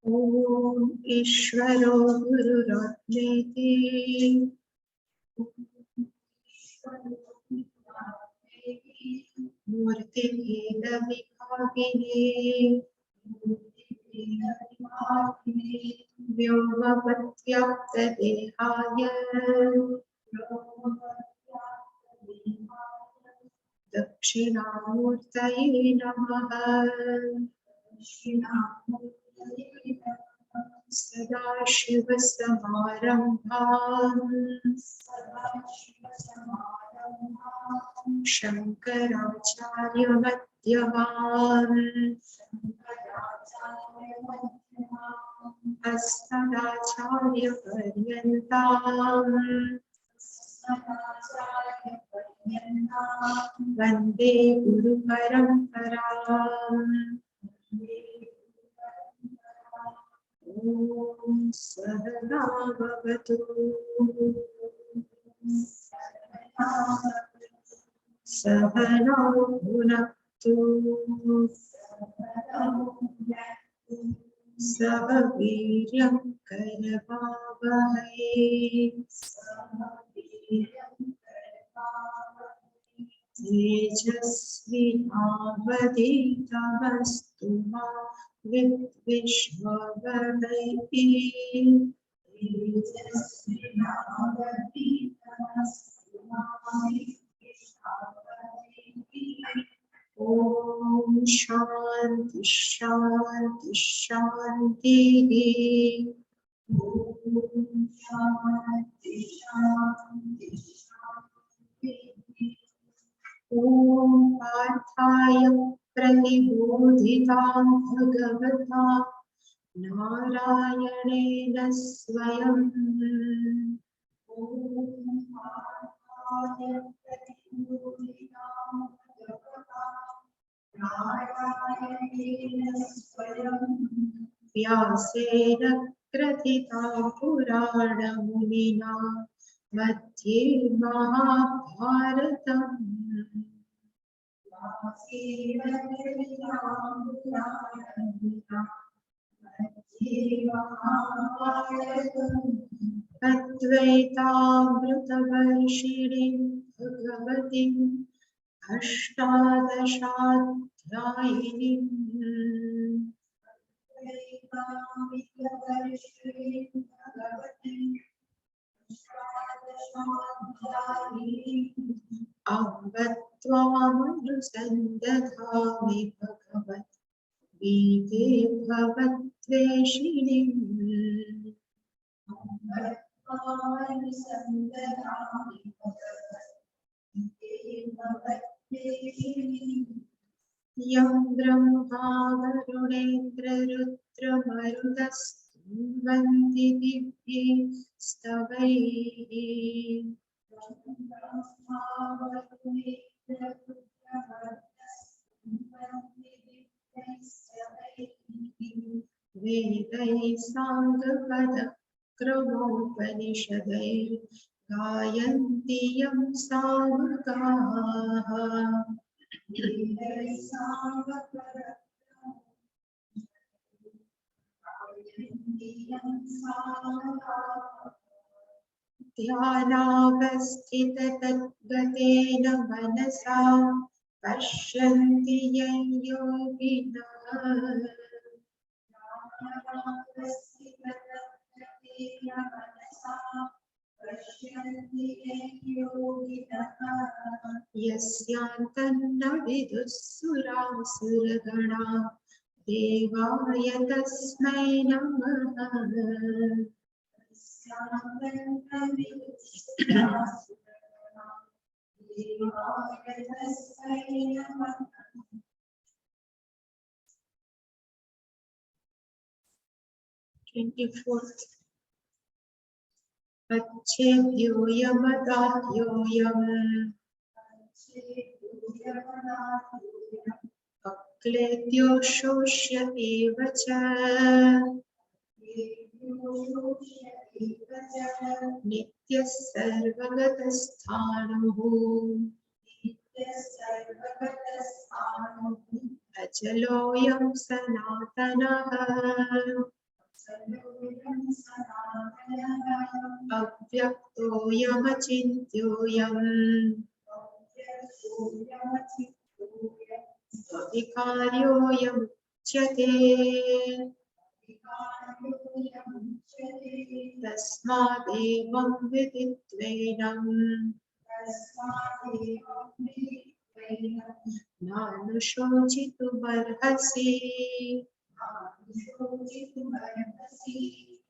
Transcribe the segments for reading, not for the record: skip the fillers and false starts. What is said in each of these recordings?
ॐ ईश्वरो गुरुरात्मेति मूर्तिभेदविभागिने व्योमवद्व्याप्तदेहाय दक्षिणामूर्तये नमः। सदाशिवसमारम्भाम् शङ्कराचार्यमध्यमाम् अस्मदाचार्यपर्यन्ताम् वन्दे गुरुपरम्पराम्। ॐ सहना भवतु सहनौ भुनक्तु सह वीर्यं करवावहै तेजस्विनावधीतमस्तु मा विद्विषावहै। ॐ शान्ति शान्ति शान्तिः। ॐ शान्ति शान्ति शान्तिः। ॐ पार्थाय प्रतिबोधितां भगवता नारायणेन स्वयं। ॐ पार्थाय प्रतिबोधितां भगवता नारायणेन स्वयं व्यासेन ग्रथितां पुराणमुनिना मध्ये महाभारतम्। अद्वैतामृतवर्षिणीं भगवतीम् अष्टादशाध्यायिनीम् अम्ब त्वामनुसन्दधामि भगवद्गीते भवद्वेषिणीम्। यं ब्रह्मा वरुणेन्द्ररुद्रमरुतस्तुवन्ति दिव्यैः स्तवैः। वेदैः साङ्गपदक्रमोपनिषदैः गायन्ति यं सामगाः। ध्यानावस्थिततद्गतेन मनसा पश्यन्ति यं योगिनः। यस्यान्तन्न विदुः सुरासुरगणा देवाय तस्मै नमः। अच्छेभ्यो यमदाह्योऽयम् अक्लेद्यो शोष्य एव च। नित्यः सर्वगतस्थाणुः अचलोऽयं सनातनः। अव्यक्तोऽयमचिन्त्योऽयम् विकार्योऽयमुच्यते तस्मादेवं विदित्वैनं नानुशोचितुमर्हसि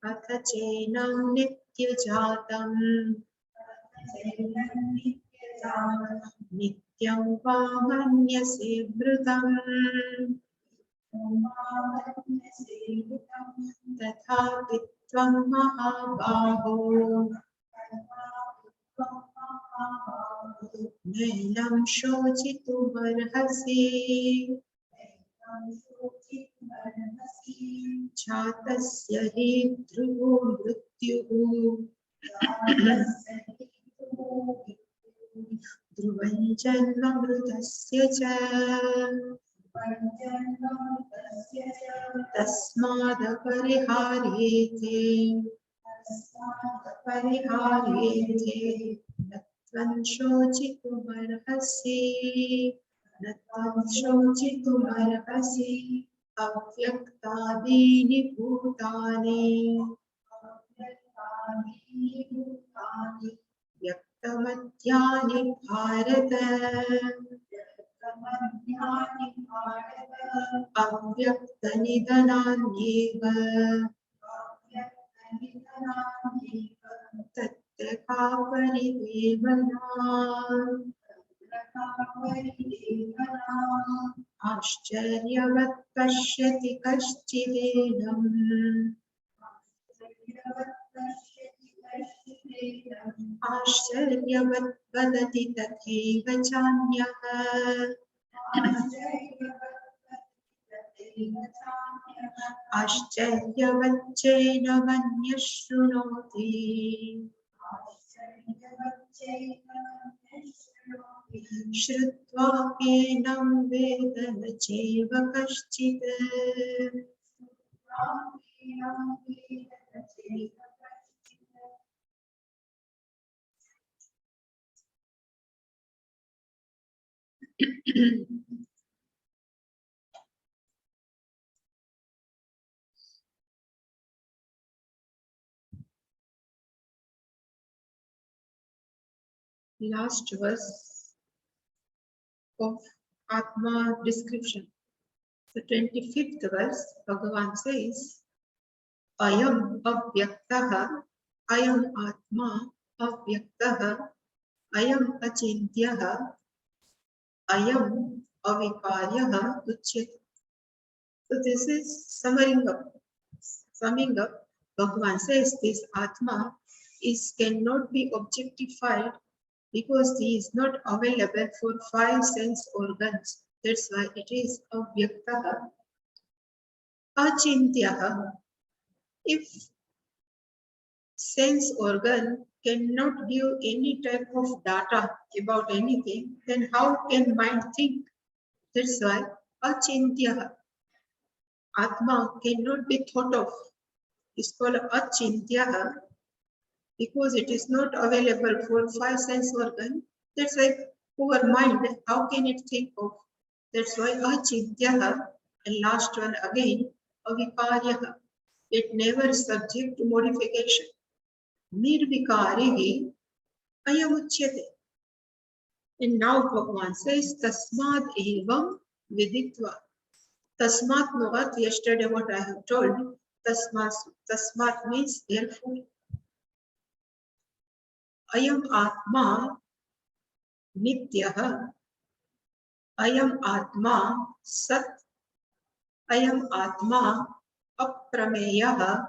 अथ चैनं नित्यजातं नित्यं वा मन्यसे मृतम् तथापि त्वं महाबाहो नैनं शोचितुमर्हसि जातस्य हि ध्रुवो मृत्युः ध्रुवं जन्म मृतस्य च तस्मादपरिहार्येते न त्वं शोचितुमर्हसि अव्यक्तादीनि भूतानि व्यक्तमध्यानि भारत अव्यक्तनिधनान्येव तत्र का परिदेवना आश्चर्यवत् पश्यति कश्चिदेनम् आश्चर्यवत् वदति तथैव चान्यः आश्चर्यवच्चैनमन्यः शृणोति श्रुत्वाप्येनं वेद न चैव कश्चित् Last verse of Atma description. The 25th verse, Bhagavan says, Ayam avyaktaha, ayam atma avyaktaha, ayam achintyaha, ayam avikaryaha uchyate. So this is summing up. Bhagavan says this Atma cannot be objectified because he is not available for 5 sense organs. That's why it is avyaktaha. Achintyaha. If sense organ cannot give any type of data about anything, then how can mind think? That's why achintyaha. Atma cannot be thought of. It's called achintyaha because it is not available for 5 sense organ. That's why poor mind, how can it think of? That's why achintyaha, and last one again, avikaryaha. It never subject to modification. Nirvikarihi ayamuchyate. And now Bhagavan says, Tasmad evam viditva. Tasmat no earth, yesterday what I have told, Tasmat means therefore. Ayam Atma Nityaha. Ayam Atma Sat. Ayam Atma Aprameyaha.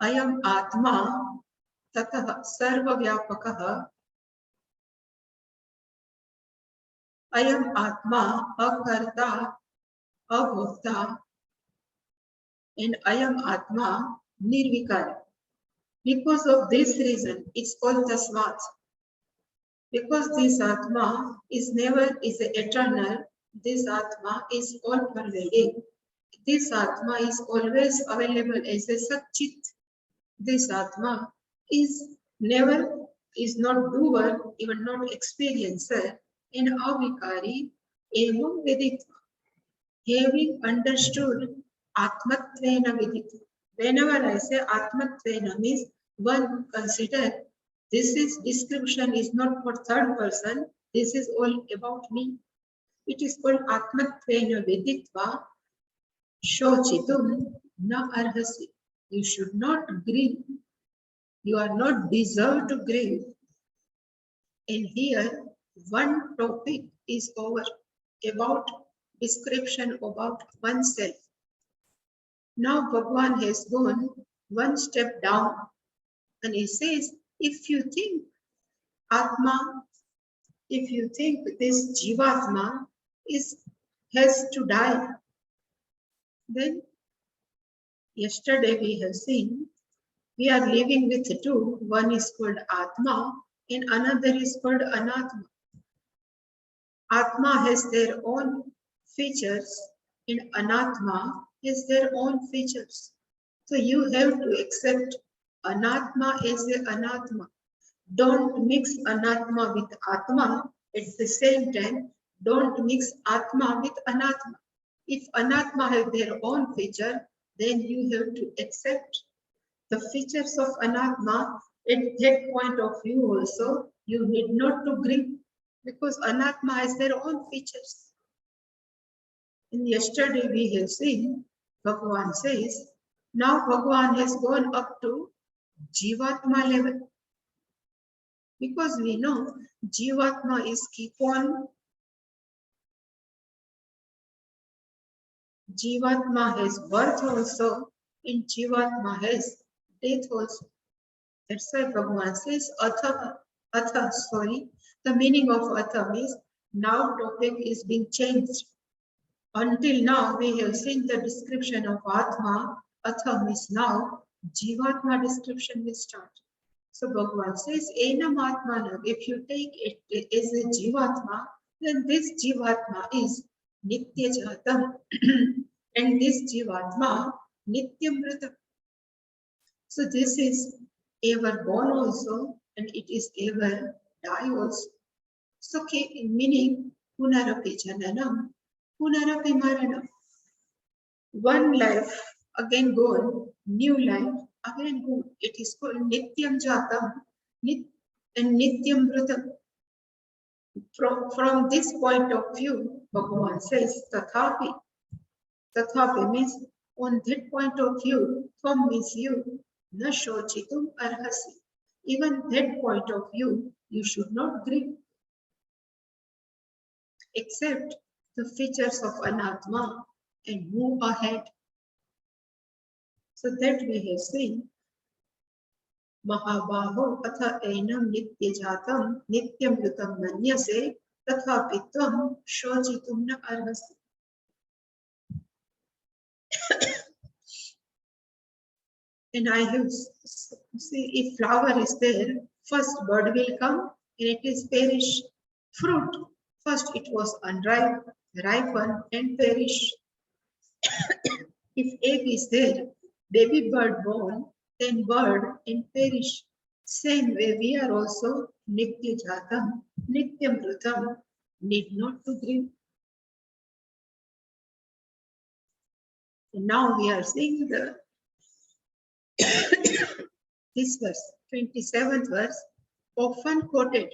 Ayam Atma Tatah Sarvavyapakaha. Ayam Atma Akarta Abhokta. And Ayam Atma Nirvikara. Because of this reason, it's called Tasmat. Because this Atma is eternal, this Atma is all pervading. This Atma is always available as a Satchit. This Atma is not doer, even not experiencer, and avikari, evam viditva. Having understood Atmatvena viditva. Whenever I say Atmatvena means one consider this is description is not for third person, this is all about me. It is called Atmatvena viditva shochitum na arhasi. You should not grieve. You are not deserved to grieve. And here, one topic is over about description about oneself. Now Bhagavan has gone one step down and he says, if you think Atma, if you think this Jivatma has to die, then yesterday we have seen we are living with two. One is called Atma and another is called Anatma. Atma has their own features and Anatma has their own features. So you have to accept Anatma as an Anatma. Don't mix Anatma with Atma. At the same time, don't mix Atma with Anatma. If Anatma have their own feature, then you have to accept the features of Anatma. At that point of view also, you need not to grieve because Anatma has their own features. And yesterday we have seen, Bhagavan says, now Bhagavan has gone up to Jivatma level. Because we know Jivatma is keep on. Jivatma has birth also, and Jivatma has death also. That's why Bhagavan says, the meaning of Atha means now topic is being changed. Until now, we have seen the description of Atma. Atha means now, Jivatma description will start. So Bhagavan says, Enam Atmanam, if you take it as a Jivatma, then this Jivatma is Nitya Jatam and this Jivatma Nityam Mritam. So this is ever born also and it is ever die also. So meaning Punarapi Jananam, Punarapi Maranam. One life again gone, new life again gone. It is called Nityam Jatam and Nityam Mritam. From this point of view, Bhagavan says, Tathapi. Tathapi means on that point of view, Tvam means you, Na Shochitum Arhasi. Even that point of view, you should not grieve. Accept the features of Anatma and move ahead. So that we have seen. Mahabaho atha enam nitya jatam nityam yutam manyase tathapi tvam shochitum na arhasi. And I have see if flower is there, first bud will come and it is perish. Fruit, first it was unripe, ripen and perish. If egg is there, baby bird born, then bird and perish. Same way we are also Nitya Jatam, Nityam Mritam, need not to grieve. And now we are seeing the this verse, 27th verse, often quoted.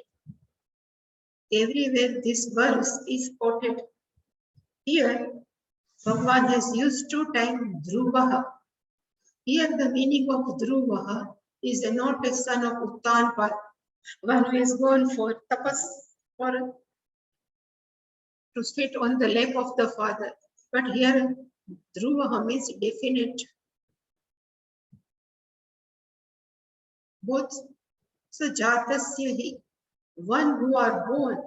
Everywhere this verse is quoted. Here, Bhagavan has used two times Dhruvaha. Here the meaning of Dhruvaha is not a son of Uttanpal, one who is gone for tapas, or to sit on the lap of the father. But here Dhruvaha means definite. Both. So Jatasya hi, one who are born,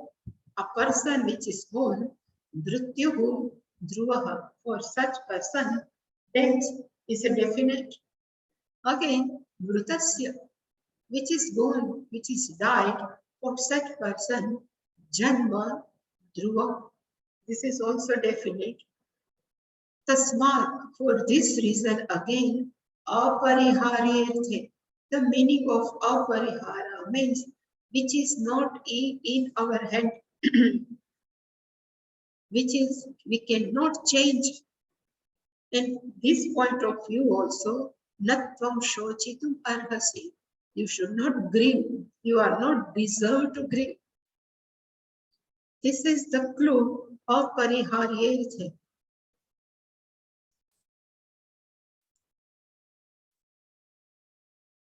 a person which is born, Dhrutyuhu Dhruvaha, for such person, death is a definite. Again, Mrutasya, which is born, which is died, for such person, Janma Dhruva. This is also definite. Tasmat, for this reason again, Apariharyarthe. The meaning of aparihara means which is not in our hand, which is we cannot change. And this point of view also, natvam shochitum arhasi. You should not grieve. You are not deserved to grieve. This is the clue of pariharyarthe.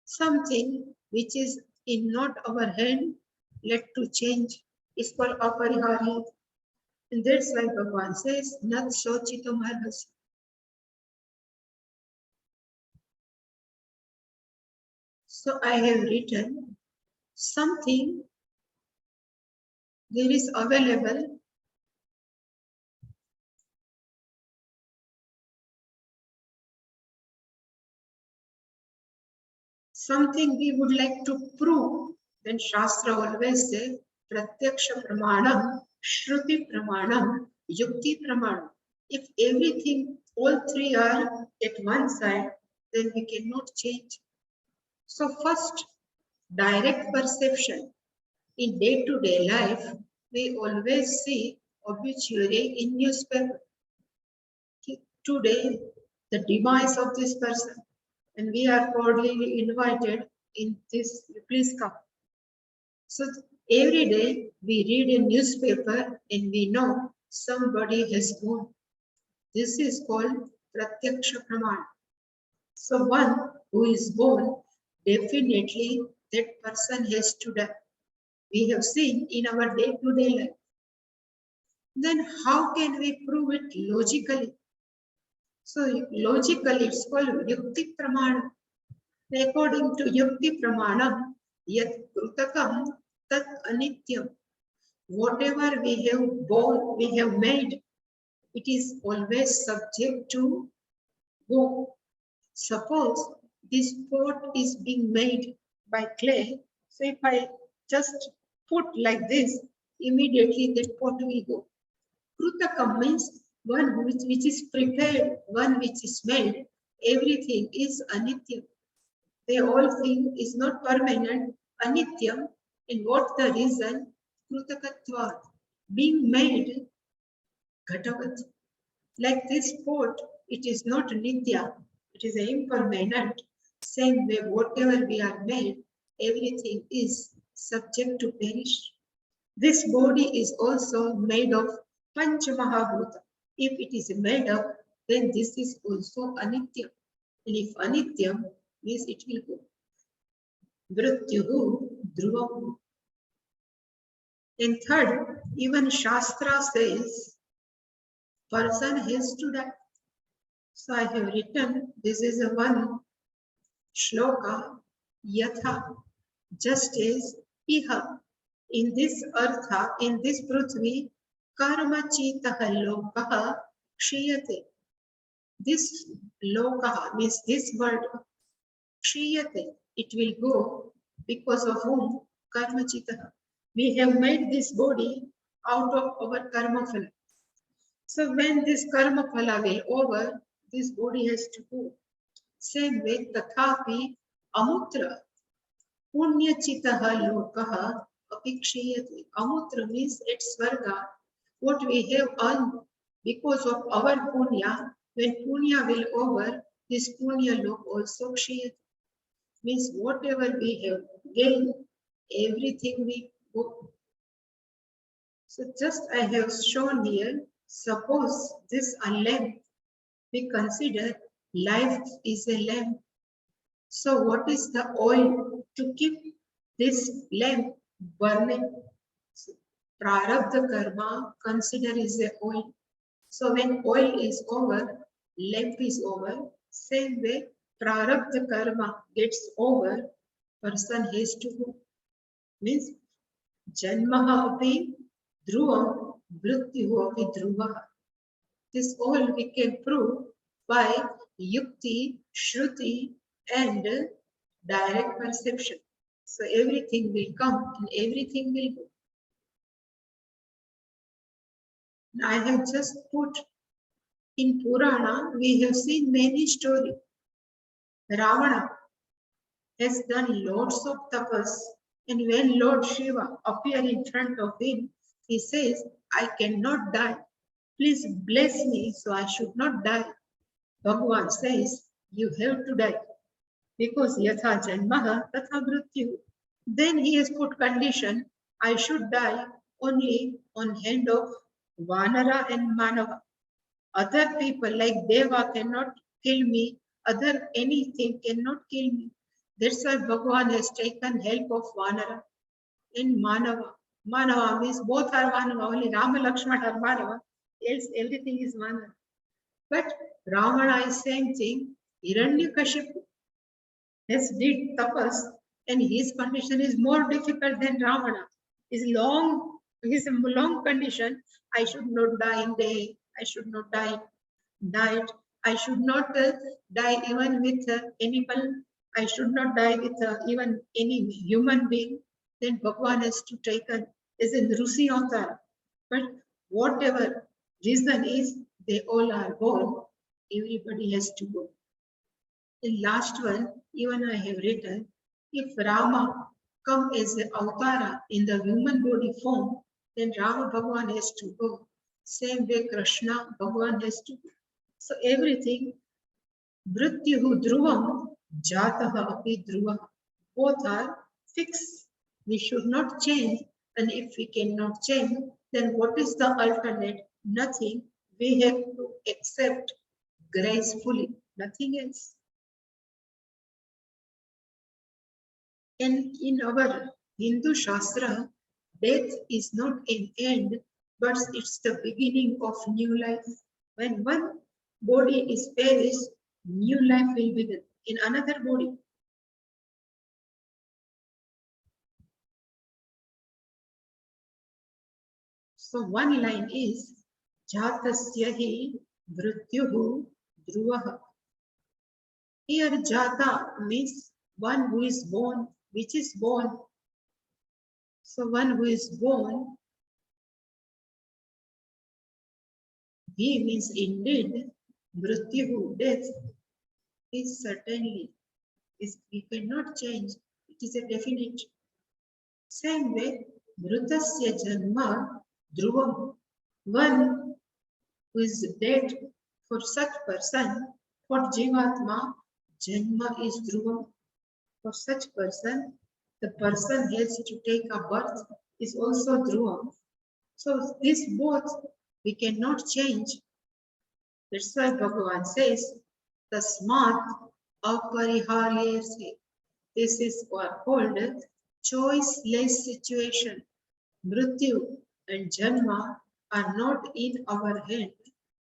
Something which is in not our hand, let to change, is called apariharyarthe. And that's why Bhagavan says, Nat shochitum arhasi. So I have written something there is available something we would like to prove, then Shastra always say Pratyaksha Pramanam, Shruti Pramanam, Yukti Pramanam. If everything, all three are at one side, then we cannot change. So first, direct perception. In day-to-day life, we always see obituary in newspaper. Today, the demise of this person, and we are cordially invited in this, please come. So every day we read a newspaper and we know somebody has gone. This is called Pratyaksha Praman. So one who is born, definitely that person has to die. We have seen in our day-to-day life. Then how can we prove it logically? So logically it's called Yukti Pramana. According to Yukti Pramanam, Yat Krutakam Tat Anityam. Whatever we have born, we have made, it is always subject to go. Suppose this pot is being made by clay. So if I just put like this, immediately that pot will go. Krutakam means one which is prepared, one which is made. Everything is Anityam. The whole thing is not permanent, anityam. And what the reason? Krutakatva, being made ghatavat. Like this pot, it is not nitya, it is impermanent. Same way, whatever we are made, everything is subject to perish. This body is also made of Panchamahabhuta. If it is made up, then this is also anityam. And if anityam, means it will go. Mrityuhu dhruvam. And third, even Shastra says person has to die. So I have written, this is a one shloka, yatha, just as iha, in this artha, in this prithvi, karma chitaha lokaha kshiyate. This lokaha means this word, kshiyate, it will go because of whom? Karma chitaha. We have made this body out of our karma phala. So when this karma phala will over, this body has to go. Same way, tathapi amutra punya chitaha lokaha apikshiyate. Amutra means it's svarga. What we have earned because of our punya, when punya will over, this punya lok also kshiyate. Means whatever we have gained, everything we go. So just I have shown here, suppose this a lamp, we consider life is a lamp. So what is the oil to keep this lamp burning? So, prarabdha karma consider is a oil. So when oil is over, lamp is over, same way prarabdha karma gets over, person has to go. Means janmaha api dhruvam mrityuhu api dhruvaha. This all we can prove by yukti, shruti and direct perception. So everything will come and everything will go. I have just put in Purana, we have seen many stories. Ravana has done lots of tapas, and when Lord Shiva appears in front of him, he says, I cannot die. Please bless me so I should not die. Bhagavan says, you have to die because yatha janmaha tatha mrityu. Then he has put condition, I should die only on hand of Vanara and Manava. Other people like Deva cannot kill me, other anything cannot kill me. That's why Bhagavan has taken help of Vanara and Manava. Manava means both are Manava, only Rama Lakshmana are Manava, else everything is Manava. But Ravana is same thing. Hiranyakashipu has did tapas and his condition is more difficult than Ravana. His long condition, I should not die in day, I should not die in night, I should not die even with animal, I should not die with even any human being. Then Bhagavan has to take as in Rusi avatar. But whatever reason is, they all are born, everybody has to go. The last one, even I have written, if Rama come as an avatara in the human body form, then Rama Bhagavan has to go. Same way Krishna Bhagavan has to go. So everything, Mrityuhu Dhruvam, Jataha api Dhruva. Both are fixed. We should not change. And if we cannot change, then what is the alternate? Nothing. We have to accept gracefully, nothing else. And in our Hindu Shastra, death is not an end, but it's the beginning of new life. When one body is perished, new life will begin in another body. So one line is Jatasya hi mrityuhu dhruvaha. Here Jata means one who is born, which is born. So one who is born, he means indeed, mrityuhu, death, is certainly, we cannot change, it is a definite. Same way, mrutasya janma dhruvam, one who is dead, for such person, for jivatma, janma is dhruvam. For such person, the person has to take a birth is also dhruvam. So this both we cannot change. That's why Bhagavan says, Tasmat apariharyase. This is called choiceless situation. Mrityu and Janma are not in our hand.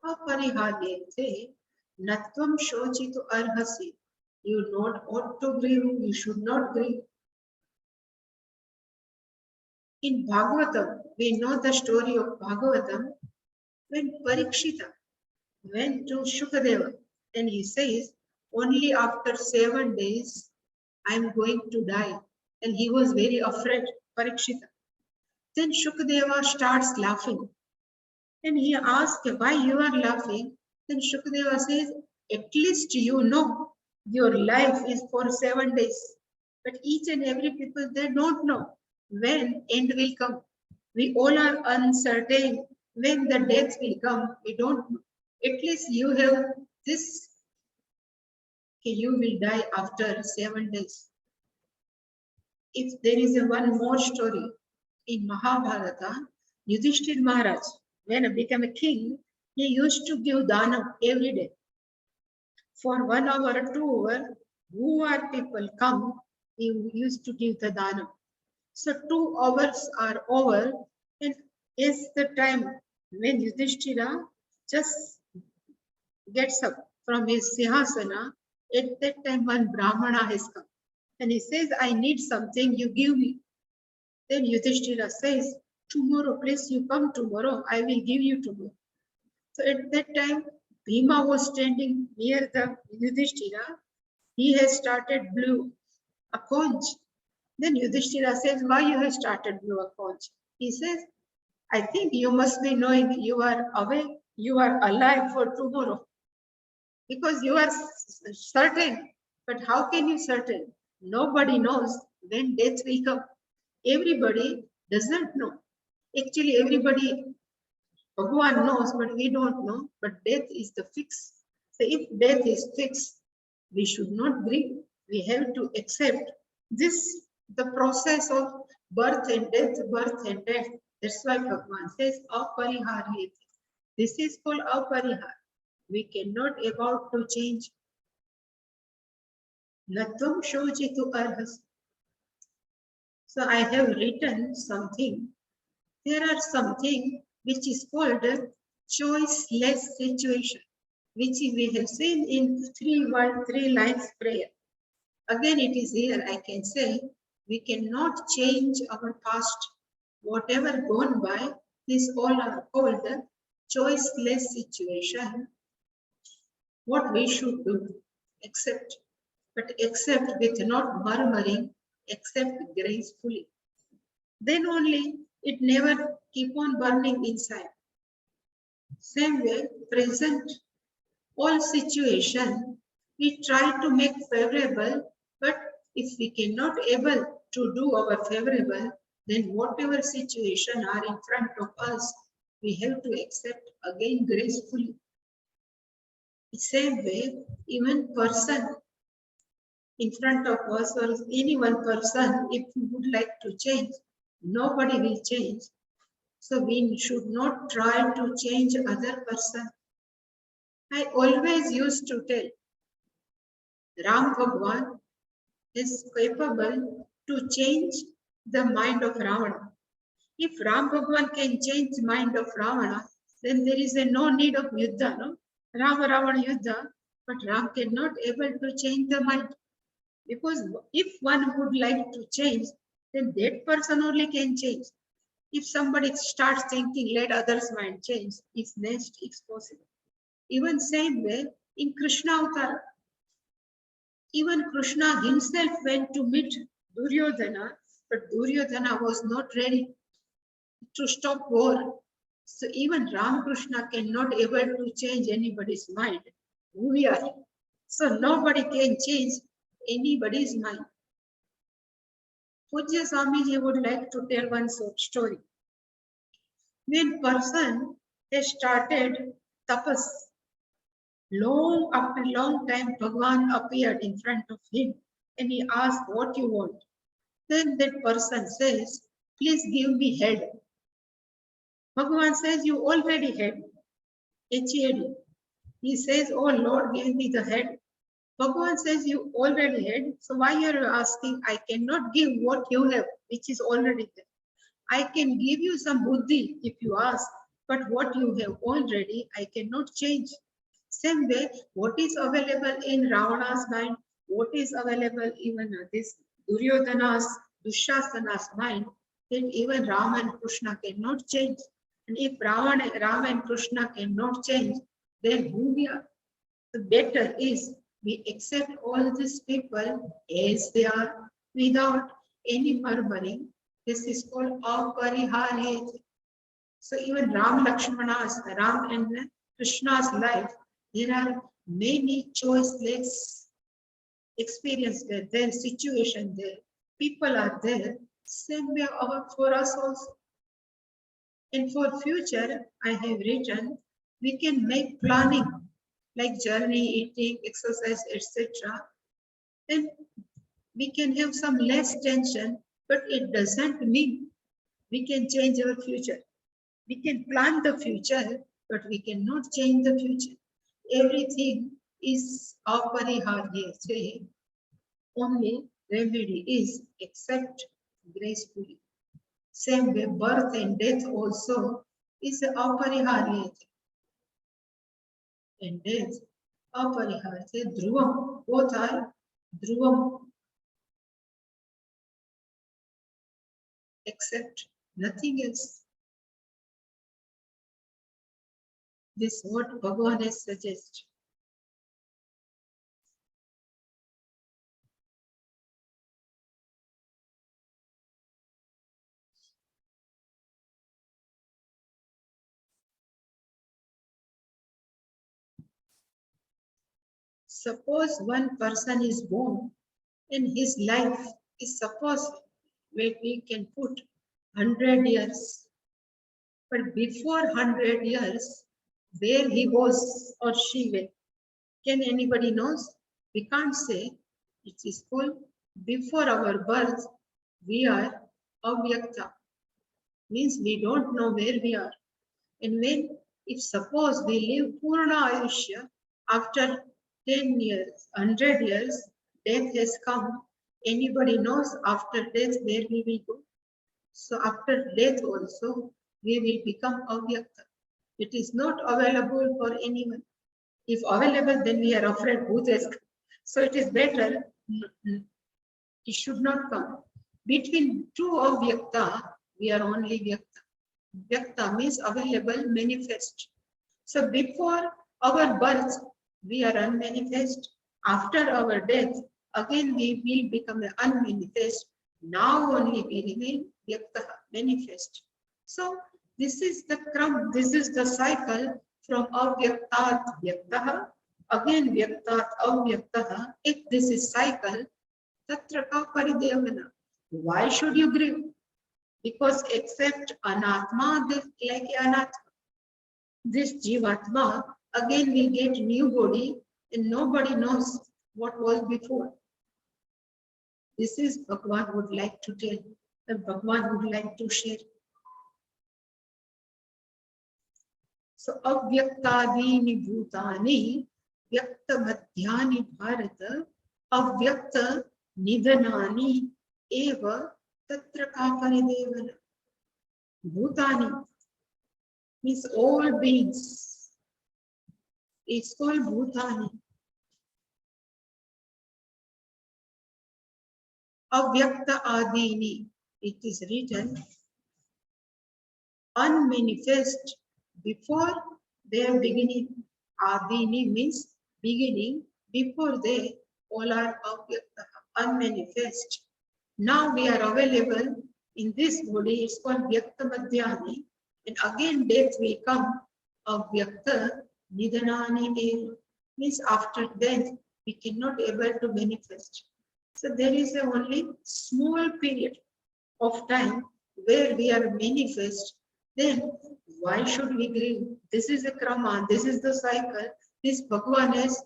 Apariharyase. Natvam shochitu arhasi. You not ought to grieve, you should not grieve. In Bhagavatam, we know the story of Bhagavatam when Parikshita went to Shukadeva and he says, only after 7 days I am going to die. And he was very afraid, Parikshita. Then Shukadeva starts laughing. And he asked, why you are laughing? Then Shukadeva says, at least you know your life is for 7 days. But each and every people, they don't know when end will come. We all are uncertain when the death will come. We don't know. At least you have this, you will die after 7 days. If there is a one more story in Mahabharata, Yudhishthir Maharaj, when he became a king, he used to give dana every day. For 1 hour or 2 hours, whoever people come, he used to give the dana. So 2 hours are over, and is the time when Yudhishthira just gets up from his sihasana. At that time, one Brahmana has come. And he says, I need something, you give me. Then Yudhishthira says, tomorrow, please you come tomorrow, I will give you tomorrow. So at that time, Bhima was standing near the Yudhishthira. He has started blew a conch. Then Yudhishthira says, why you have started blew a conch? He says, I think you must be knowing you are awake, you are alive for tomorrow. Because you are certain, But how can you certain? Nobody knows when death will come. Everybody doesn't know. Actually, everybody, Bhagavan knows, but we don't know. But death is the fix. So if death is fixed, we should not grieve. We have to accept this, the process of birth and death, birth and death. That's why Bhagavan says, apariharyate. This is called aparihar. We cannot about to change. Natvam shojitu arhas. So I have written something. There are something which is called a choiceless situation, which we have seen in three lines prayer. Again, it is here, I can say, we cannot change our past. Whatever gone by, these all are called a choiceless situation. What we should do, accept, but accept with not murmuring, accept gracefully. Then only it never keep on burning inside. Same way, present all situation we try to make favorable, but if we cannot able to do our favorable, then whatever situation are in front of us, we have to accept again gracefully. Same way, even person in front of us or any one person, if we would like to change, nobody will change. So we should not try to change other person. I always used to tell, Ram Bhagwan is capable to change the mind of Ravana. If Ram Bhagwan can change the mind of Ravana, then there is no need of Yuddha, no? Rama Ravana Yuddha, but Ram cannot able to change the mind. Because if one would like to change, then that person only can change. If somebody starts thinking, let others' mind change, it's next, it's possible. Even same way in Krishna avatar, even Krishna himself went to meet Duryodhana, but Duryodhana was not ready to stop war. So even Ramakrishna cannot able to change anybody's mind. Who we are. So nobody can change anybody's mind. Pujya Swamiji would like to tell one short story. When person has started tapas, after long time, Bhagwan appeared in front of him and he asked what you want. Then that person says, please give me head. Bhagwan says, you already had HAD. He says, oh Lord, give me the head. Bhagwan says, you already had. So why are you asking? I cannot give what you have, which is already there. I can give you some buddhi if you ask, but what you have already, I cannot change. Same way, what is available in Ravana's mind, what is available even this Duryodhana's, Dushasana's mind, then even Rama and Krishna cannot change. And if Rama and Krishna cannot change, then who we are? The better is we accept all these people as they are without any murmuring. This is called apariharyate. So even Ram and Krishna's life, there are many choiceless experience there, their situation there, people are there, same way for us also. And for future, I have written, we can make planning like journey, eating, exercise, etc. And we can have some less tension, but it doesn't mean we can change our future. We can plan the future, but we cannot change the future. Everything is apariharya. Only remedy is accept gracefully. Same way, birth and death also is apariharya. And death, apariharya, dhruvam, both are dhruvam, except nothing else. This is what Bhagavan has suggested. Suppose one person is born and his life is supposed where we can put 100 years. But before 100 years, where he was or she were, can anybody knows? We can't say. It is called before our birth, we are avyakta. Means we don't know where we are. And when, if suppose we live Purna Ayushya, after 10 years, 100 years, death has come. Anybody knows after death where we will go? So after death also, we will become avyakta. It is not available for anyone. If available, then we are afraid who has come. So it is better, it should not come. Between two avyakta, we are only vyakta. Vyakta means available, manifest. So before our birth, we are unmanifest. After our death, again we will become unmanifest. Now only we remain vyakta, manifest. So this is the kram, this is the cycle from avyaktat vyakta, again vyaktat avyakta. If this is cycle, tatra ka paridevana. Why should you grieve? Because except anatma, this like anatma, this jivatma again will get new body and nobody knows what was before. This is Bhagavan would like to tell, that Bhagavan would like to share. So avyaktadini bhutani vyakta madhyani bharata avyakta nidhanani eva tatra ka paridevana. Bhutani means all beings. It's called Bhutani. Avyakta Adini. It is written unmanifest before their beginning. Adini means beginning. Before they all are avyakta, unmanifest. Now we are available in this body. It's called Vyakta Madhyani. And again death will come of Vyakta Nidhanani Eva. Means after death we cannot able to manifest. So there is a only small period of time where we are manifest. Then why should we grieve? This is a krama, this is the cycle. This Bhagavan has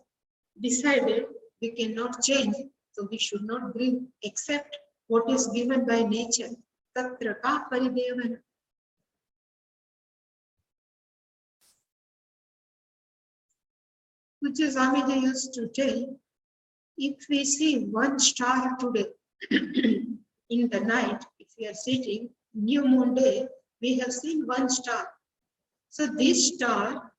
decided, we cannot change. So we should not grieve except what is given by nature. Tatra ka paridevana. Which is Amida used to tell, if we see one star today in the night, if we are sitting, new moon day, we have seen one star. So this star,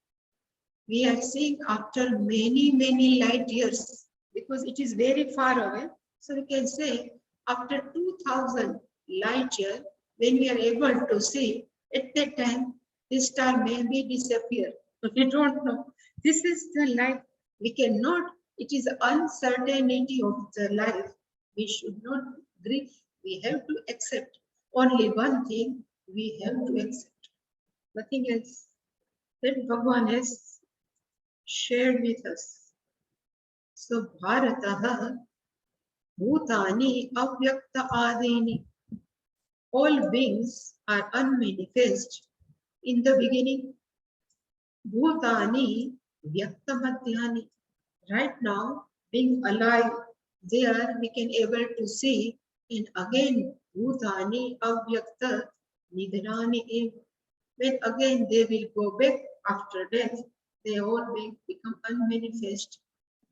we are seeing after many, many light years, because it is very far away. So we can say after 2000 light years, when we are able to see, at that time, this star may be disappear. We don't know. This is the life. We cannot, it is uncertainty of the life. We should not grieve. We have to accept. Only one thing we have to accept. Nothing else. That Bhagavan has shared with us. So Bharataha Bhutani Avyakta Adini. All beings are unmanifest in the beginning. Bhutani Vyakta Madhyani. Right now, being alive, there we can able to see, and again Bhutani Avyakta Nidhanani Eva. When again they will go back after death, they all will become unmanifest.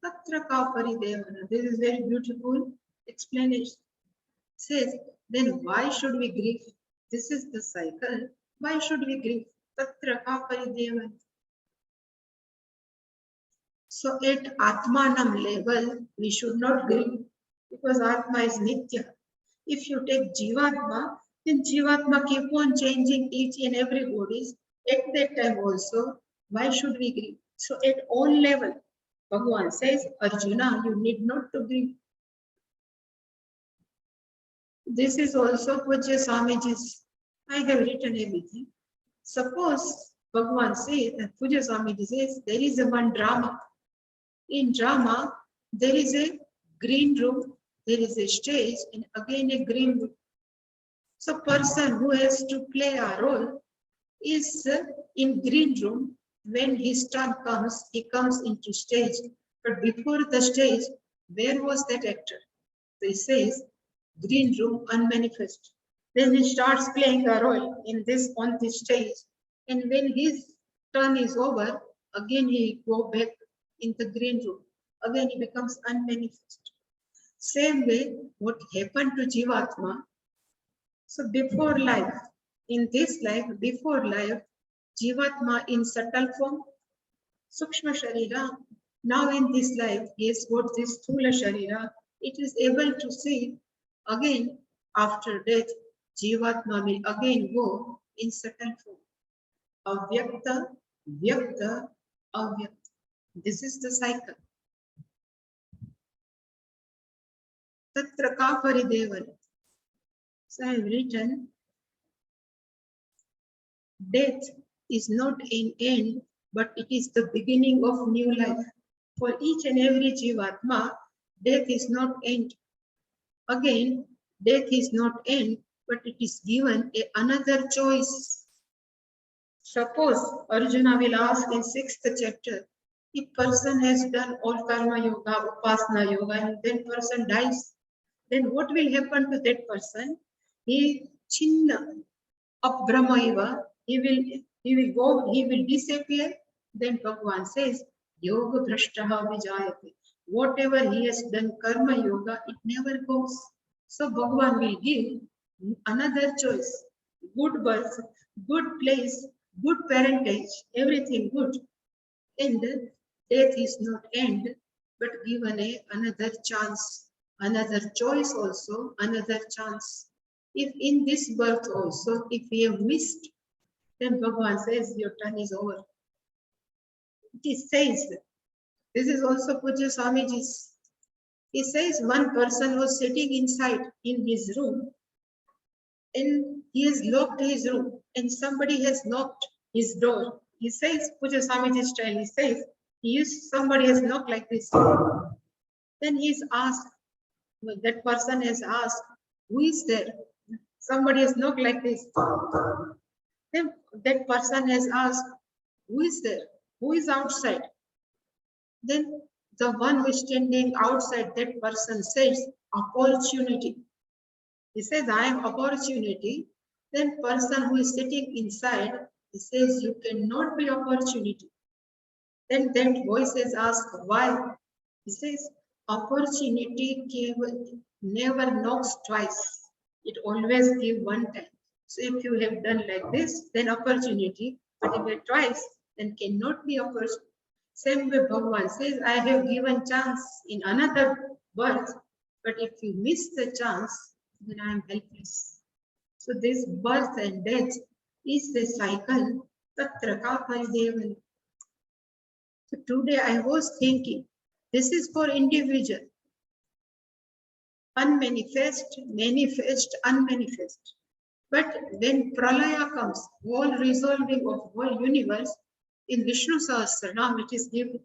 Tatra ka paridevana. This is very beautiful explanation. Says, then why should we grieve? This is the cycle. Why should we grieve? Tatra ka paridevana. So at Atmanam level, we should not grieve because Atma is Nitya. If you take Jivatma, then Jivatma keep on changing each and every bodies. At that time also, why should we grieve? So at all level, Bhagavan says, Arjuna, you need not to grieve. This is also Pujya Swamiji's. I have written everything. Suppose Bhagavan says, and Pujya Swamiji says, there is a one drama. In drama, there is a green room, there is a stage, and again a green room. So person who has to play a role is in green room. When his turn comes, he comes into stage. But before the stage, where was that actor? So he says, green room unmanifest. Then he starts playing a role in this on this stage. And when his turn is over, again he go back in the green room. Again he becomes unmanifest. Same way, what happened to Jivatma? So before life, in this life, before life, Jivatma in subtle form, Sukshma Sharira. Now in this life, he has got this Sthula Sharira. It is able to see again after death, Jivatma will again go in subtle form. Avyakta, Vyakta, Avyakta. This is the cycle. Tatra ka paridevan. So I have written, death is not an end, but it is the beginning of new life. For each and every Jivatma, death is not end. Again, death is not end, but it is given another choice. Suppose Arjuna will ask in 6th chapter, if person has done all karma yoga, upasana yoga, and then person dies, then what will happen to that person? He chinna abramaiva, he will go, he will disappear. Then Bhagavan says, yoga bhrashtaha vijayate. Whatever he has done karma yoga, it never goes. So Bhagavan will give another choice. Good birth, good place, good parentage, everything good. And death is not end, but given another chance, another choice also, another chance. If in this birth also, if we have missed, then Bhagavan says your turn is over. It says, this is also Puja Swamiji's. He says one person was sitting inside in his room and he has locked his room and somebody has knocked his door. He says, Puja Swamiji's style, he says, somebody has knocked like this. Then he's asked, that person has asked, who is there? Somebody has knocked like this. Then that person has asked, who is there? Who is outside? Then the one who is standing outside, that person says, opportunity. He says, I am opportunity. Then person who is sitting inside, he says, you cannot be opportunity. Then that voice is asked, why? He says, opportunity never knocks twice. It always gives one time. So if you have done like this, then opportunity. But if it twice, then cannot be opportunity. Same way Bhagavan says, I have given chance in another birth. But if you miss the chance, then I am helpless. So this birth and death is the cycle. Tatra ka paridevan. So today I was thinking, this is for individual. Unmanifest, manifest, unmanifest. But when pralaya comes, whole resolving of whole universe, in Vishnu Sahasranam it is given,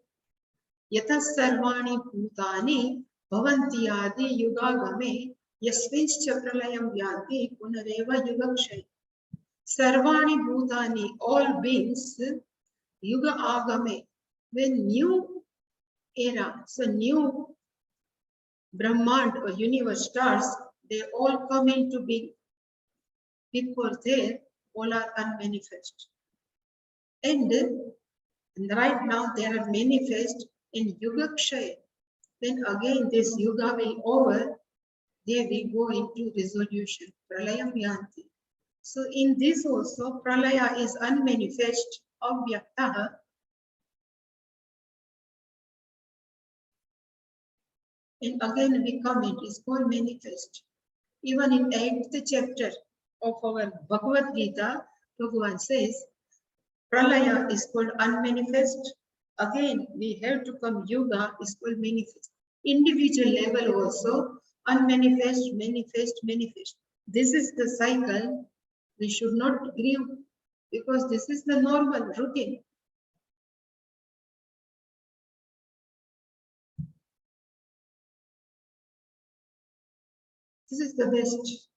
Yata sarvani bhutani bhavanti adi yugagame yasvincha pralayam vyanti punareva yugakshay. Sarvani bhutani, all beings, yuga agame, when new era, so new Brahmand or universe stars, they all come into being. Before there, all are unmanifest. And right now they are manifest in Yuga Kshaya. Then again this Yuga will over, they will go into resolution, Pralayam Yanti. So in this also, Pralaya is unmanifest, Avyaktaha. And again we come, it is called manifest. Even in 8th chapter of our Bhagavat Gita, Bhagavan says, Pralaya is called unmanifest. Again, we have to come Yuga is called manifest. Individual level also, unmanifest, manifest, manifest. This is the cycle. We should not grieve because this is the normal routine. This is the best.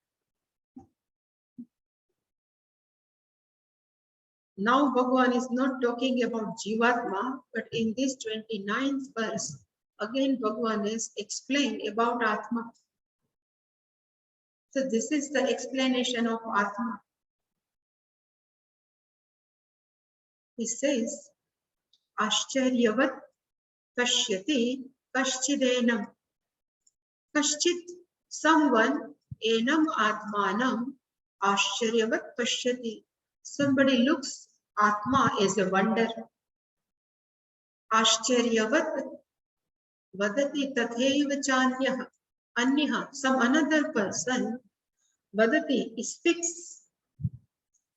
Now Bhagavan is not talking about Jivatma, but in this 29th verse, again Bhagavan is explaining about Atma. So this is the explanation of Atma. He says, Ascharyavat kashyati kashchidenam. Kashchit, someone, enam atmanam, ascharyavat pashyati. Somebody looks Atma as a wonder. Ascharyavat vadati tatheva chanyah. Anyah, some another person, vadati, speaks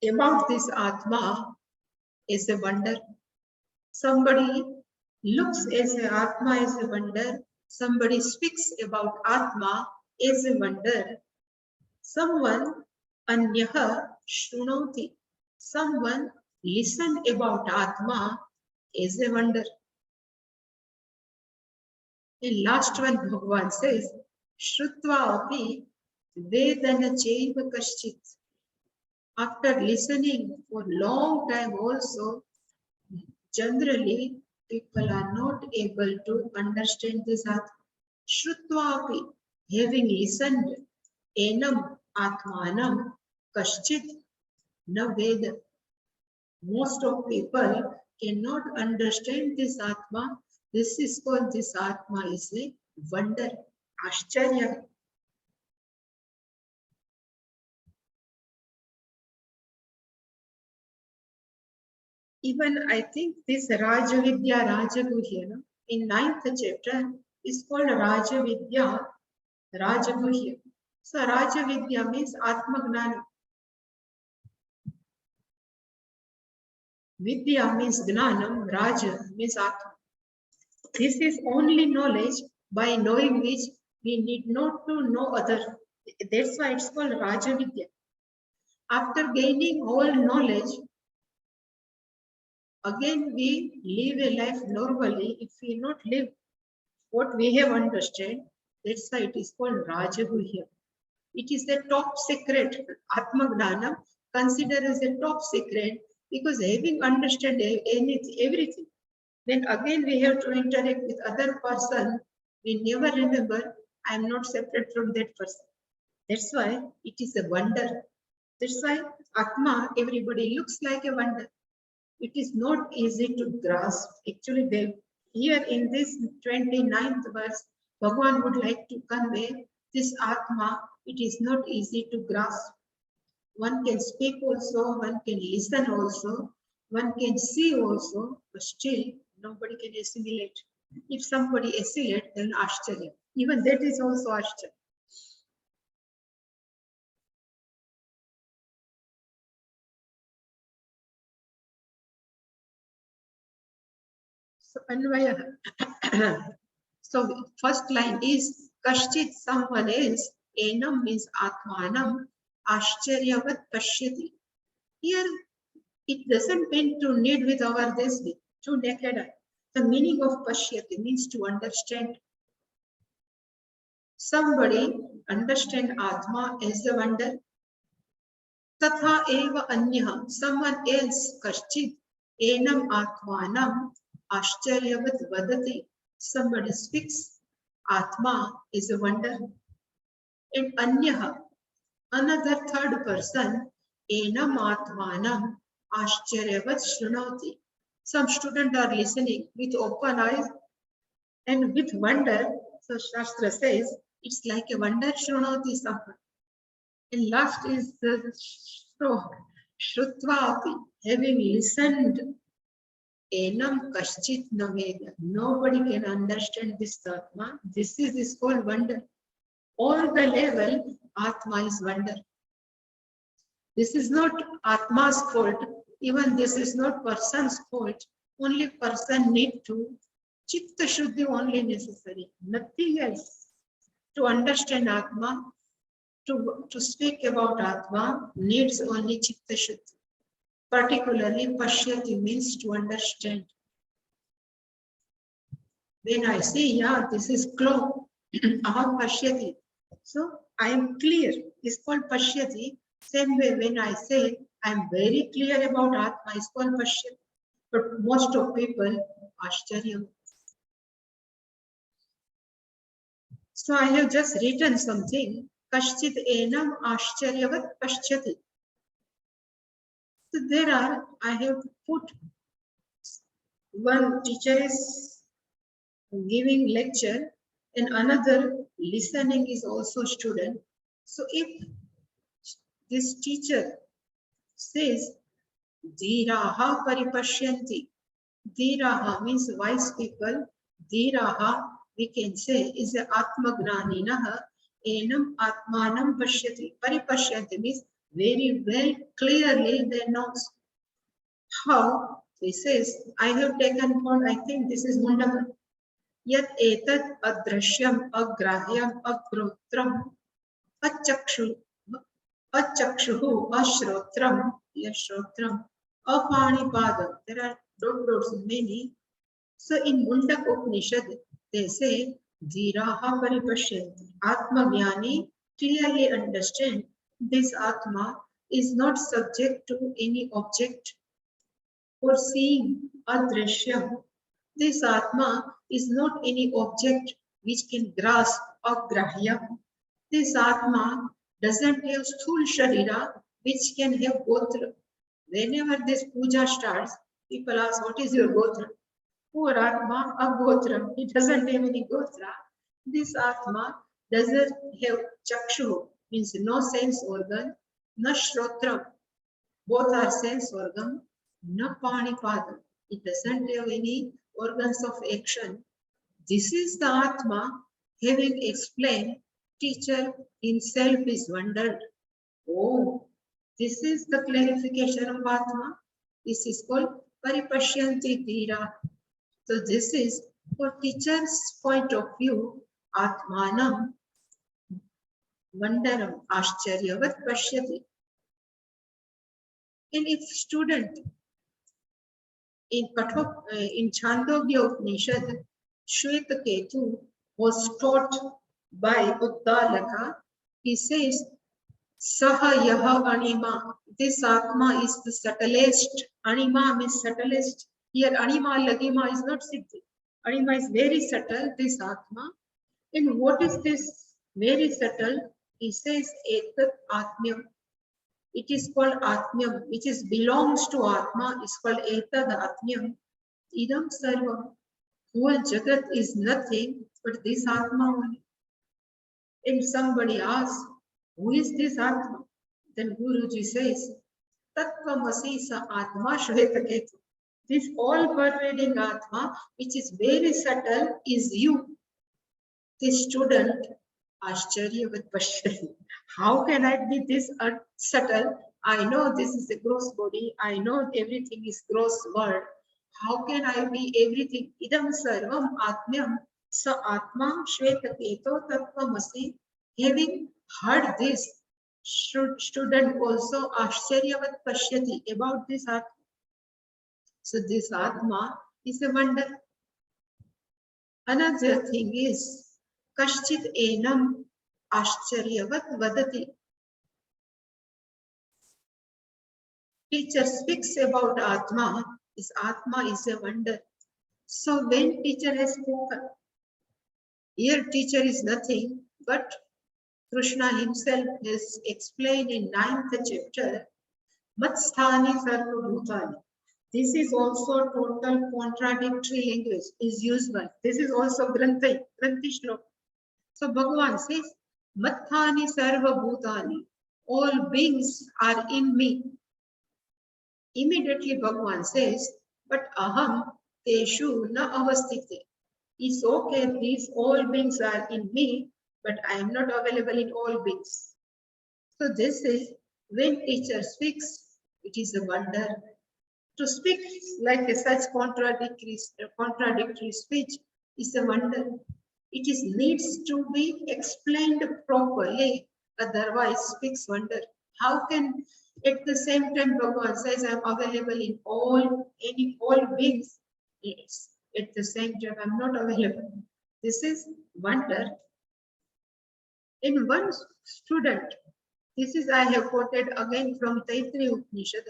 about this Atma as a wonder. Somebody looks as a Atma as a wonder. Somebody speaks about Atma as a wonder. Someone, anyaha shrunoti. Someone listen about Atma as a wonder. In last one, Bhagavan says, Shrutva api vedana chaiva kaschit. After listening for long time also, generally people are not able to understand this Atma. Shrutva api, having listened, enam atmanam kaschit na veda. Most of people cannot understand this Atma. This is called, this Atma is a wonder, Ascharya. Even I think this Rajavidya Rajaguhya, no? In 9th chapter is called Rajavidya Rajaguhya. So Rajavidya means Atma Gnana. Vidya means Gnanam, Raja means Atma. This is only knowledge by knowing which we need not to know other. That's why it's called Rajavidya. After gaining all knowledge, again we live a life normally. If we not live what we have understood, that's why it is called Rajaguhya. It is the top secret. Atma Gnanam considered as a top secret because having understood everything, then again we have to interact with other person. We never remember, I am not separate from that person. That's why it is a wonder. That's why Atma, everybody looks like a wonder. It is not easy to grasp. Actually, here in this 29th verse, Bhagavan would like to convey this Atma. It is not easy to grasp. One can speak also, one can listen also, one can see also, but still nobody can assimilate. If somebody assimilate, then Ashcharya. Even that is also Ashcharya. So Anvaya. So first line is Kashchit, someone else. Enam means Atmanam. Ashcharyavat Pashyati. Here it doesn't mean to need with our this to naked eye. The meaning of Pashyati means to understand. Somebody understand Atma as a wonder. Tatha eva anyah, someone else, Kashchit, enam Atmanam, Ashcharyavat vadati. Somebody speaks, Atma is a wonder. And anyah, another third person, enam Atmanam, Ashcharyavat shrunoti. Some students are listening with open eyes and with wonder. So Shastra says, it's like a wonder shrunoti someone. And last is the Shrutva, having listened, enam kaschit naveda. Nobody can understand this Atma. This is called wonder. All the level, Atma is wonder. This is not Atma's fault. Even this is not person's fault. Only person need to Chitta Shuddhi only necessary. Nothing else. To understand Atma, to speak about Atma needs only Chitta Shuddhi. Particularly Pashyati means to understand. When I say, yeah, this is cloth, aham Pashyati. So I am clear. It's called Pashyati. Same way when I say I am very clear about Atma, it's called Pashyati. But most of people, Ashcharya. So I have just written something. Kashchit enam ashcharyavat pashyati. So there are, I have put one teacher is giving lecture and another listening is also student. So if this teacher says, Dhiraha paripashyanti, Dhiraha means wise people, Dhiraha we can say is a Atmagnaninaha, Enam Atmanam Pashyati. Paripashyanti means very well clearly they know how. He says, I have taken for, I think this is Mundaka. Yat etat adrashyam agrahyam akrotram achakshu achakshuhu ashrotram yashrotram apanipadam. There are dots many. So in Mundak Upanishad, they say, Dhiraha paripashyanti. Atma Jnani clearly understand this Atma is not subject to any object. For seeing adrishyam, this Atma is not any object which can grasp agrahyam. This Atma doesn't have sthul sharira which can have gotra. Whenever this puja starts, people ask, what is your gotra? Poor Atma, Agotra. He doesn't have any Gotra. This Atma doesn't have Chakshu, means no sense organ, no Shrotra, both are sense organ, no Panipada. It doesn't have any organs of action. This is the Atma, having explained, teacher himself is wondered. Oh, this is the clarification of Atma. This is called Paripashyanti Dhira. So this is for teacher's point of view, Atmanam Vandaram Ashcharyavat Pashyati. And if student in Chandogya Upanishad, Shwetaketu was taught by Uddalaka, he says, Saha Yaha Anima. This Atma is the subtlest. Anima means subtlest. Here Anima Lagima is not Siddhi. Anima is very subtle, this Atma. And what is this very subtle? He says Etat Atmyam. It is called Atmyam, which is belongs to Atma, is called Etad Atmyam. Idam Sarvam. Whole Jagat is nothing but this Atma only. And somebody asks, who is this Atma? Then Guruji says, Tattvamasi sa Atma Shvetaketu. This all-pervading Atma, which is very subtle, is you. This student, Ashcharyavat Pashyati. How can I be this subtle? I know this is a gross body. I know everything is gross world. How can I be everything? Idam sarvam atmyam sa atma shvetaketo tattvamasi. Having heard this, student also Ashcharyavat Pashyati about this Atma. So this Atma is a wonder. Another thing is, Kashchit enam Ashcharyavat vadati. Teacher speaks about Atma is a wonder. So when teacher has spoken, here teacher is nothing but Krishna himself has explained in 9th chapter, Matsthani Sarvabhutani. This is also total contradictory language is usual. This is also Granthi Shlok. So Bhagavan says, Mathani Sarva Bhutani, all beings are in me. Immediately Bhagavan says, but Aham Teshu na avastite. It's okay, these all beings are in me, but I am not available in all beings. So this is when teacher speaks, it is a wonder. To speak like such contradictory speech is a wonder. It is needs to be explained properly, otherwise speaks wonder. How can at the same time Bhagavan says I am available in all beings? Yes. At the same time I am not available. This is wonder. In one student, this is I have quoted again from Taittiriya Upanishad,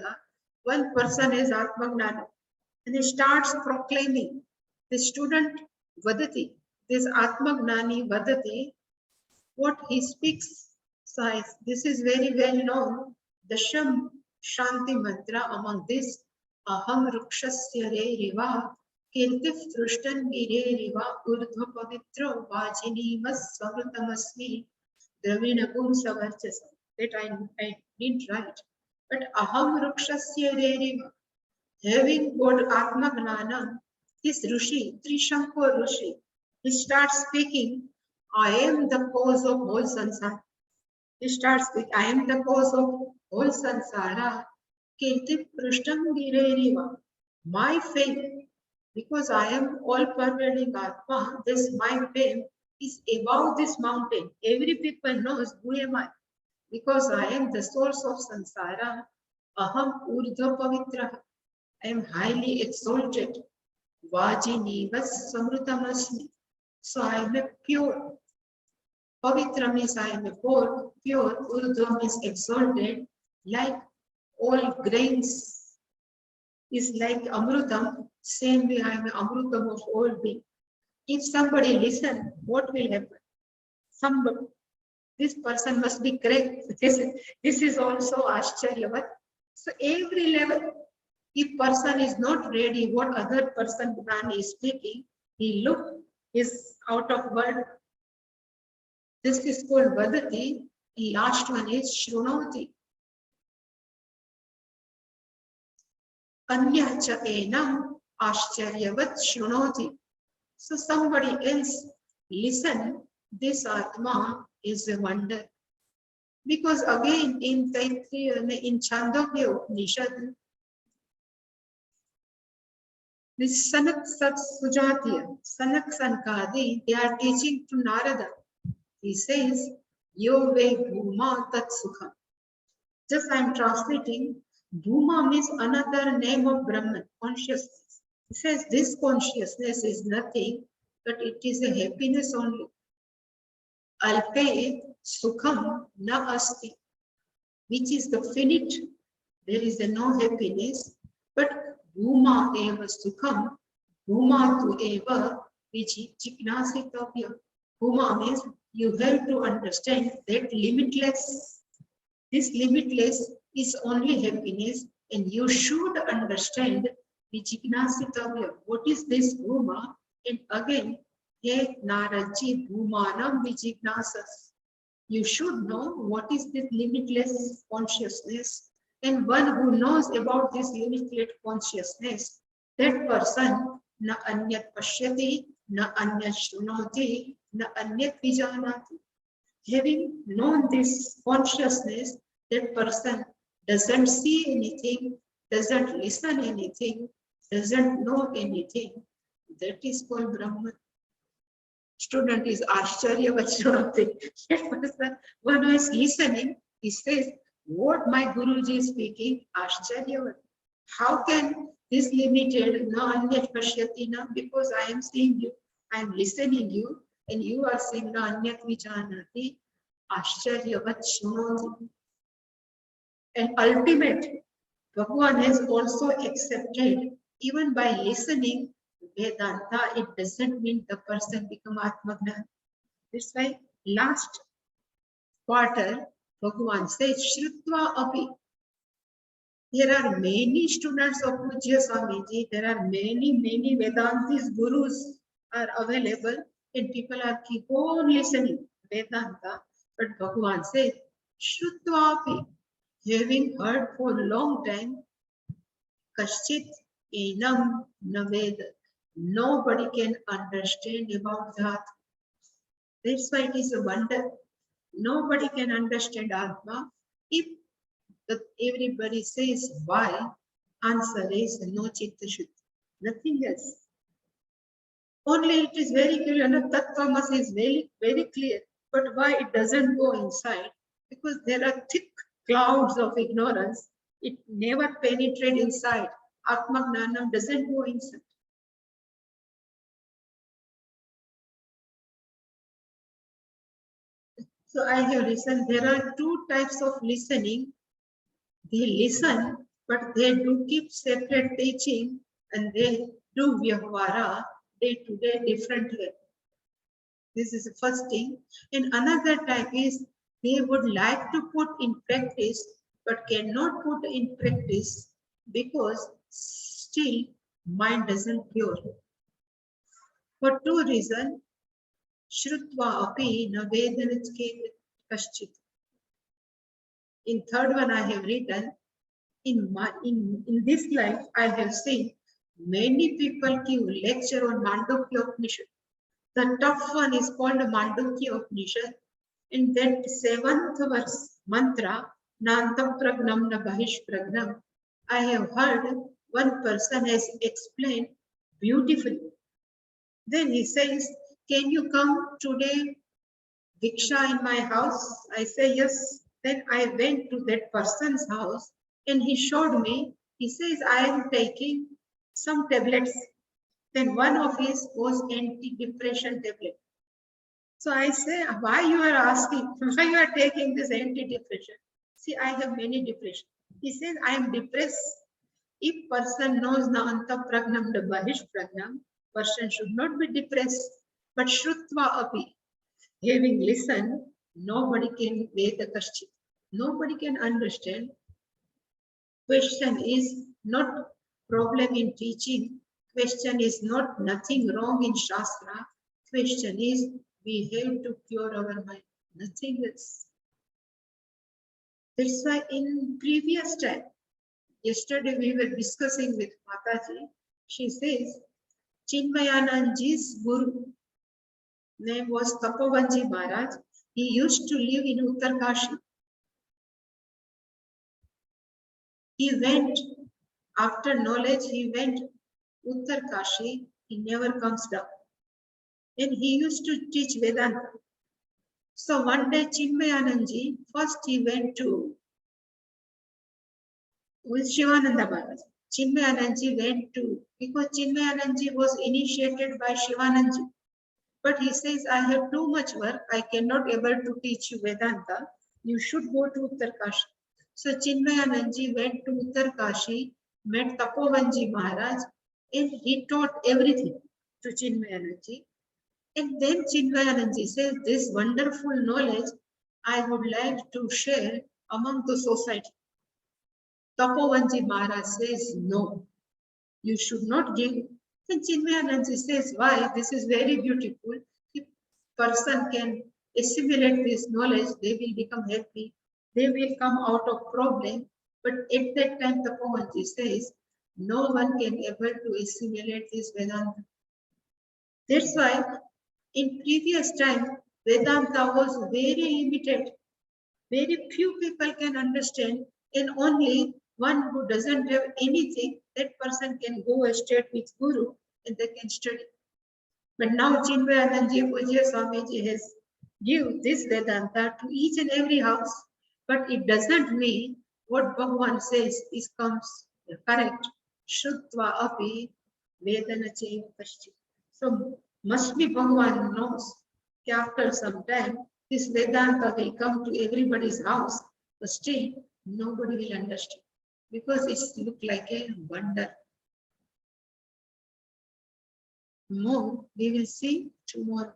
one person is Atmagnana and he starts proclaiming. The student Vadati, this Atmagnani Vadati, what he speaks. So this is very well known. The Sham Shanti mantra among this Aham Rukshasya Re Riva Kirtif Trishtan Gire Riva Urdhva Pavitra Vajini Vas Svamritamasmi Dravinapum Savarchasa. That I didn't write. But Aham Rukshasya Re Riva, having got Atma Gnana, this Rishi, Trishankar Rishi, he starts speaking, I am the cause of whole sansara. He starts speaking, I am the cause of whole sansara. Kirti Prishtam Gireriva. My fame, because I am all pervading Atma, this my fame is above this mountain. Every people knows who am I. Because I am the source of sansara. Aham Urdhva Pavitra. I am highly exalted. Vajini Vas Samrutamasmi. So I am a pure. Pavitra means I am a pure. Urdhva means exalted. Like all grains is like Amrutam. Same way I am Amrutam of all being. If somebody listen, what will happen? Somebody, this person must be correct. This is also Ashcharyavat. So every level, if person is not ready, what other person man is speaking, he look is out of word. This is called Vadati. Last one is Shrunoti. Anya cha enam Ashcharyavat Shrunoti. So somebody else listen, this Atma is a wonder. Because again in Taittiriya, in Chandogya Upanishad, this Sanak Sat Sujatiya, Sanak Sankadi, they are teaching to Narada. He says, Yo ve Bhuma Tat Sukham. Just I am translating, Bhuma means another name of Brahman, consciousness. He says this consciousness is nothing, but it is a happiness only. Alpe Sukham Na Asti, which is the finite. There is a no happiness, but Bhuma eva Sukham, Bhuma tu eva Vichiknasitavya. Bhuma means you have to understand that limitless. This limitless is only happiness, and you should understand Vichiknasitavya. What is this Bhuma? And again, He Naraji Bhumanam Vichignasas. You should know what is this limitless consciousness. And one who knows about this limitless consciousness, that person na anyat pashyati, na anyat shrunoti, na anyat vijanati. Having known this consciousness, that person doesn't see anything, doesn't listen anything, doesn't know anything. That is called Brahman. Student is Ashcharya Vachanati. That person, one who is listening, he says, what my Guruji is speaking, Ashcharya. How can this limited, na anyat pashyati na, because I am seeing you, I am listening you, and you are saying na anyat vijanati, Ashcharya Vachanati. And ultimate, Bhagavan has also accepted, even by listening Vedanta, it doesn't mean the person become Atmagnan. That's why last quarter, Bhagavan says, Shrutva api. There are many students of Pujya Swamiji, there are many Vedantis, gurus are available, and people are keep on listening Vedanta. But Bhagavan says, Shrutva api. Having heard for a long time, Kashchit enam naved. Nobody can understand about that. That's why it is a wonder. Nobody can understand Atma. If everybody says why, answer is no chitta shuddhi. Nothing else. Only it is very clear, and Tattvamasi is very clear. But why it doesn't go inside? Because there are thick clouds of ignorance. It never penetrates inside. Atma Gnanam doesn't go inside. So So I have listened. There are two types of listening. They listen, but they do keep separate teaching and they do vyavahara day-to-day different way. This is the first thing. And another type is they would like to put in practice, but cannot put in practice because still mind doesn't pure. For two reasons, Shrutva api na vedanachket kaschit. In third one I have written, in this life I have seen many people give lecture on Mandukya Upanishad. The tough one is called Mandukya Upanishad. In that seventh verse mantra, Nantam Pragnam na Bahish Pragnam, I have heard one person has explained beautifully. Then he says, can you come today Diksha in my house? I say yes. Then I went to that person's house and he showed me. He says, I am taking some tablets. Then one of his was anti-depression tablet. So I say, why you are asking? Why you are taking this anti-depression? See, I have many depression. He says, I am depressed. If person knows na anta pragnam the bahish pragnam, person should not be depressed. But shrutva api, having listened, nobody can veda kaschit. Nobody can understand. Question is not problem in teaching. Question is not nothing wrong in Shastra. Question is we have to cure our mind. Nothing else. That's why in previous time, yesterday we were discussing with Mataji. She says, Chinmayananji's Guru name was Tapobanji Maharaj. He used to live in Uttarkashi. He went, after knowledge, he went Uttarkashi. He never comes down. And he used to teach Vedanta. So one day Chinmayananji, first he went to with Shivananda Maharaj. Chinmayananji went to, because Chinmayananji was initiated by Shivananji. But he says, I have too much work, I cannot able to teach you Vedanta. You should go to Uttarkashi. So Chinmayananji went to Uttarkashi, met Tapobanji Maharaj, and he taught everything to Chinmayananji. And then Chinmayananji says, this wonderful knowledge I would like to share among the society. Tapobanji Maharaj says, no, you should not give. Then Chinmayananji says, why? This is very beautiful. If person can assimilate this knowledge, they will become happy. They will come out of problem. But at that time, Tapobanji says, no one can able to assimilate this Vedanta. That's why in previous time, Vedanta was very limited. Very few people can understand, and only one who doesn't have anything, that person can go straight with Guru and they can study. But now Chinmayananji Pujya Swamiji has given this Vedanta to each and every house. But it doesn't mean what Bhagavan says is comes correct. Shrutva api vedana cheva paschit. So must be Bhagavan knows that after some time this Vedanta will come to everybody's house, but still nobody will understand because it looks like a wonder. More we will see tomorrow.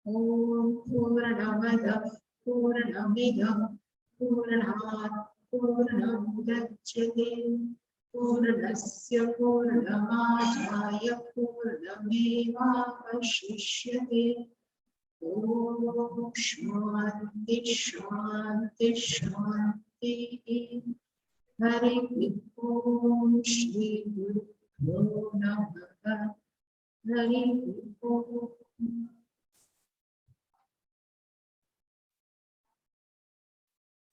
Om Purnamada Purnamidam Purnat Purnamudachyate Purnasya Purnamadaya Purnamevavashishyate. Om Shanti Shanti Shanti. Hari Om Shri Guru Namaha. Hari Om.